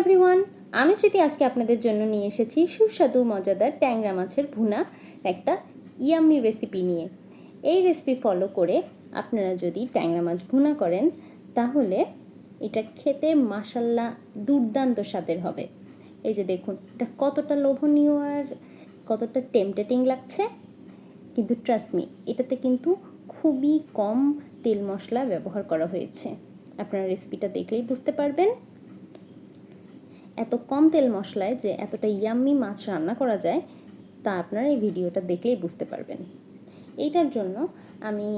Everyone, আমি স্মৃতি আজকে আপনাদের জন্য নিয়ে এসেছি সুস্বাদু মজাদার ট্যাংরা মাছের ভুনা একটা ইয়াম্মি রেসিপি নিয়ে। এই রেসিপি ফলো করে আপনারা যদি ট্যাংরা মাছ ভুনা করেন তাহলে এটা খেতে মাশাল্লাহ দুর্দান্ত স্বাদের হবে। এই যে দেখুন, এটা কতটা লোভনীয় আর কতটা টেম্পটেটিং লাগছে। কিন্তু ট্রাস্ট মি, এটাতে কিন্তু খুবই কম তেল মশলা ব্যবহার করা হয়েছে। আপনারা রেসিপিটা দেখলেই বুঝতে পারবেন এত কম তেল মশলায় যে এতটা ইয়াম্মি মাছ রান্না করা যায় তা আপনারা এই ভিডিওটা দেখলেই বুঝতে পারবেন। এইটার জন্য আমি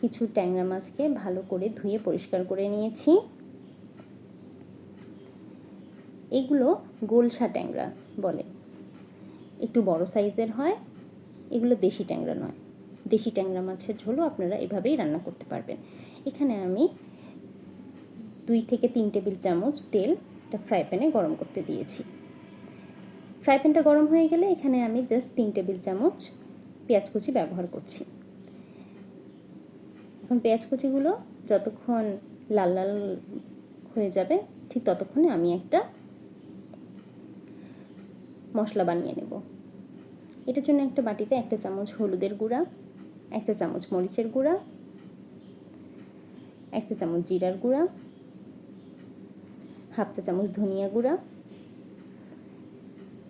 কিছু ট্যাংরা মাছকে ভালো করে ধুয়ে পরিষ্কার করে নিয়েছি। এগুলো গোলসা ট্যাংরা বলে, একটু বড় সাইজের হয়। এগুলো দেশি ট্যাংরা নয়। দেশি ট্যাংরা মাছের ঝোলও আপনারা এভাবেই রান্না করতে পারবেন। এখানে আমি 2 থেকে 3 টেবিল চামচ তেল ফ্রাই প্যানে গরম করতে দিয়েছি। ফ্রাই প্যানটা গরম হয়ে গেলে এখানে আমি জাস্ট 3 টেবিল চামচ পেঁয়াজ কুচি ব্যবহার করছি। এখন পেঁয়াজ কুচিগুলো যতক্ষণ লাল লাল হয়ে যাবে ঠিক ততক্ষণে আমি একটা মশলা বানিয়ে নেব। এটার জন্য একটা বাটিতে 1 চামচ হলুদের গুঁড়া, 1 চামচ মরিচের গুঁড়া, 1 চামচ জিরার গুঁড়া, 1/2 চামচ ধনিয়া গুঁড়া,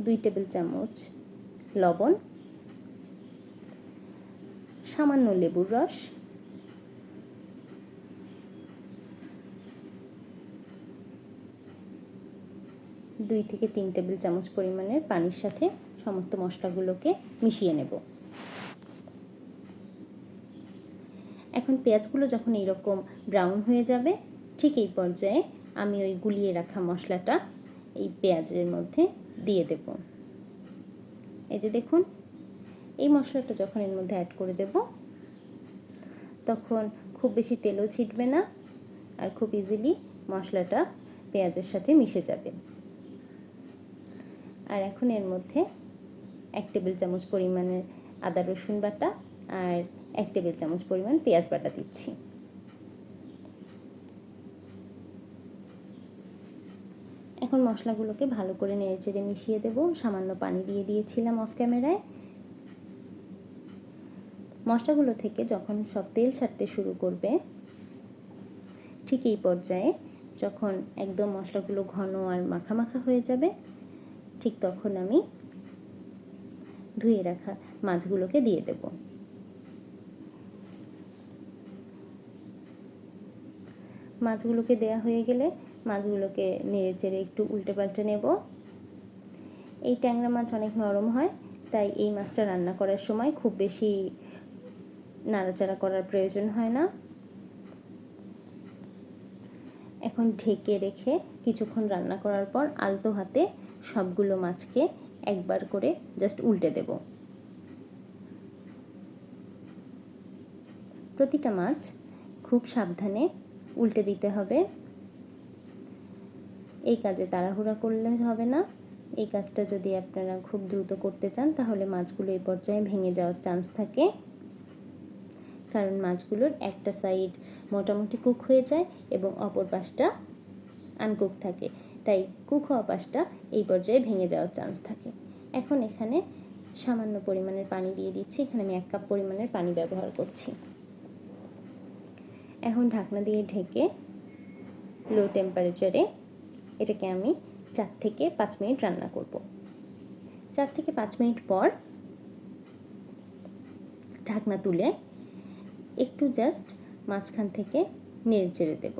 2 টেবিল চামচ লবণ, সামান্য লেবুর রস, 2 থেকে 3 টেবিল চামচ পরিমাণের পানির সাথে সমস্ত মশলাগুলোকে মিশিয়ে নেব। এখন পেঁয়াজগুলো যখন এইরকম ব্রাউন হয়ে যাবে ঠিক এই পর্যায়ে আমি ওই গুলিয়ে রাখা মশলাটা এই পেঁয়াজের মধ্যে দিয়ে দেব। এই যে দেখুন, এই মশলাটা যখন এর মধ্যে অ্যাড করে দেব তখন খুব বেশি তেলও ছিটবে না আর খুব ইজিলি মশলাটা পেঁয়াজের সাথে মিশে যাবে। আর এখন এর মধ্যে 1 টেবিল চামচ পরিমাণের আদা রসুন বাটা আর 1 টেবিল চামচ পরিমাণ পেঁয়াজ বাটা দিচ্ছি। এখন মশলাগুলোকে ভালো করে নেড়েচেড়ে মিশিয়ে দেব। সামান্য পানি দিয়ে দিয়েছিলাম অফ ক্যামেরায়। মশলাগুলো থেকে যখন সব তেল ছাড়তে শুরু করবে ঠিক এই পর্যায়ে যখন একদম মশলাগুলো ঘন আর মাখা মাখা হয়ে যাবে ঠিক তখন আমি ধুয়ে রাখা মাছগুলোকে দিয়ে দেব। মাছগুলোকে দেয়া হয়ে গেলে মাছগুলোকে নেড়েচেড়ে একটু উল্টে পাল্টে নেব। এই ট্যাংরা মাছ অনেক নরম হয়, তাই এই মাছটা রান্না করার সময় খুব বেশি নাড়াচাড়া করার প্রয়োজন হয় না। এখন ঢেকে রেখে কিছুক্ষণ রান্না করার পর আলতো হাতে সবগুলো মাছকে একবার করে জাস্ট উল্টে দেব। প্রতিটা মাছ খুব সাবধানে উল্টে দিতে হবে। এই কাজে তাড়াহুড়া করলে হবে না। এই কাজটা যদি আপনারা খুব দ্রুত করতে চান তাহলে মাছগুলো এই পর্যায়ে ভেঙে যাওয়ার চান্স থাকে, কারণ মাছগুলোর একটা সাইড মোটামুটি কুক হয়ে যায় এবং অপর পাশটা আনকুক থাকে, তাই কুক হওয়া পাশটা এই পর্যায়ে ভেঙে যাওয়ার চান্স থাকে। এখন এখানে সামান্য পরিমাণের পানি দিয়ে দিচ্ছি। এখানে আমি 1 কাপ পরিমাণের পানি ব্যবহার করছি। এখন ঢাকনা দিয়ে ঢেকে লো টেম্পারেচারে এটাকে আমি 4 থেকে 5 মিনিট রান্না করব। 4 থেকে 5 মিনিট পর ঢাকনা তুলে একটু জাস্ট মাঝখান থেকে নেড়েচেড়ে দেব।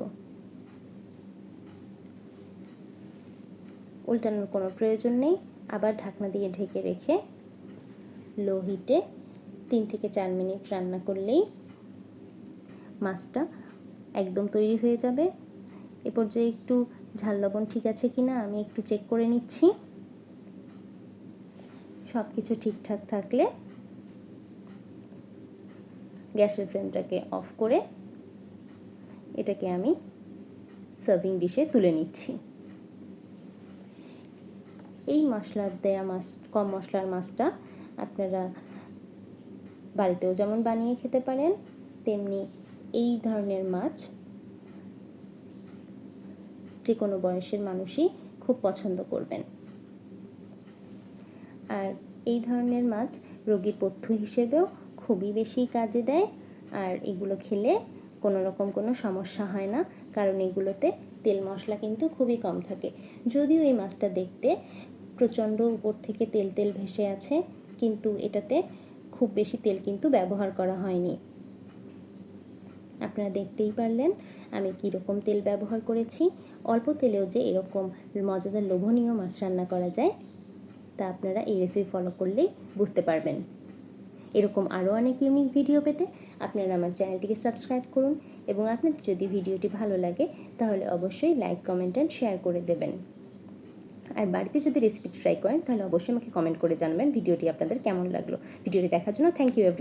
উল্টানোর কোনো প্রয়োজন নেই। আবার ঢাকনা দিয়ে ঢেকে রেখে লো হিটে 3 থেকে 4 মিনিট রান্না করলেই মাছটা একদম তৈরি হয়ে যাবে। এ পর্যায়ে একটু ঝাল লবণ ঠিক আছে কিনা আমি একটু চেক করে নিচ্ছি। সব কিছু ঠিকঠাক থাকলে গ্যাসের ফ্লেমটাকে অফ করে এটাকে আমি সার্ভিং ডিশে তুলে নিচ্ছি। এই মশলার দেয়া মাছ, কম মশলার মাছটা আপনারা বাড়িতেও যেমন বানিয়ে খেতে পারেন, তেমনি এই ধরনের মাছ যে কোনো বয়সের মানুষই খুব পছন্দ করবেন। আর এই ধরনের মাছ রোগীর পথ্য হিসেবেও খুবই বেশি কাজে দেয়। আর এগুলো খেলে কোনো রকম কোনো সমস্যা হয় না, কারণ এগুলোতে তেল মশলা কিন্তু খুবই কম থাকে। যদিও এই মাছটা দেখতে প্রচণ্ড উপর থেকে তেল তেল ভেসে আছে, কিন্তু এটাতে খুব বেশি তেল কিন্তু ব্যবহার করা হয়নি। আপনারা দেখতেই পারলেন আমি কীরকম তেল ব্যবহার করেছি। অল্প তেলেও যে এরকম মজাদার লোভনীয় মাছ রান্না করা যায় তা আপনারা এই রেসিপি ফলো করলেই বুঝতে পারবেন। এরকম আরও অনেক ইউনিক ভিডিও পেতে আপনারা আমার চ্যানেলটিকে সাবস্ক্রাইব করুন, এবং আপনাদের যদি ভিডিওটি ভালো লাগে তাহলে অবশ্যই লাইক, কমেন্ট অ্যান্ড শেয়ার করে দেবেন। আর বাড়িতে যদি রেসিপি ট্রাই করেন তাহলে অবশ্যই আমাকে কমেন্ট করে জানাবেন ভিডিওটি আপনাদের কেমন লাগলো। ভিডিওটি দেখার জন্য থ্যাংক ইউ।